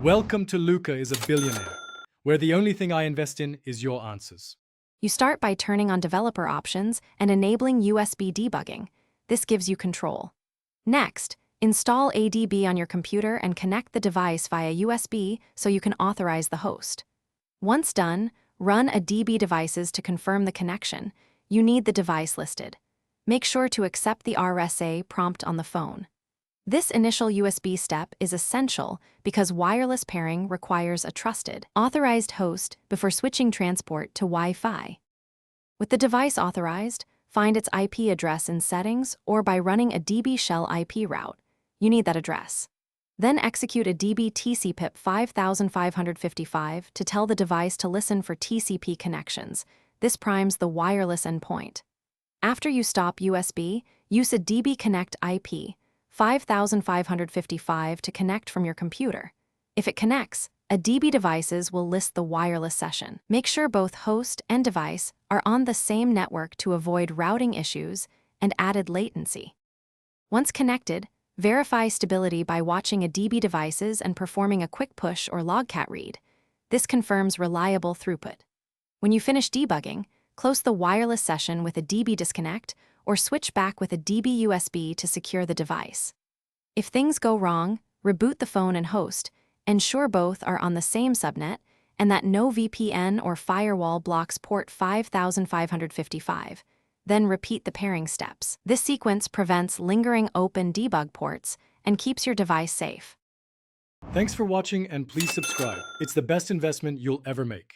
Welcome to Luca is a Billionaire, where the only thing I invest in is your answers. You start by turning on developer options and enabling USB debugging. This gives you control. Next, install ADB on your computer and connect the device via USB so you can authorize the host. Once done, run a DB devices to confirm the connection. You need the device listed. Make sure to accept the RSA prompt on the phone. This initial USB step is essential because wireless pairing requires a trusted, authorized host before switching transport to Wi-Fi. With the device authorized, find its IP address in Settings or by running a DB shell IP route. You need that address. Then execute a DB TCP/IP 5555 to tell the device to listen for TCP connections. This primes the wireless endpoint. After you stop USB, use a DB connect IP 5555 to connect from your computer. If it connects, a DB devices will list the wireless session. Make sure both host and device are on the same network to avoid routing issues and added latency. Once connected, verify stability by watching a DB devices and performing a quick push or logcat read. This confirms reliable throughput. When you finish debugging, close the wireless session with a DB disconnect or switch back with a DB USB to secure the device. If things go wrong, reboot the phone and host, ensure both are on the same subnet, and that no VPN or firewall blocks port 5555. Then repeat the pairing steps. This sequence prevents lingering open debug ports and keeps your device safe. Thanks for watching and please subscribe. It's the best investment you'll ever make.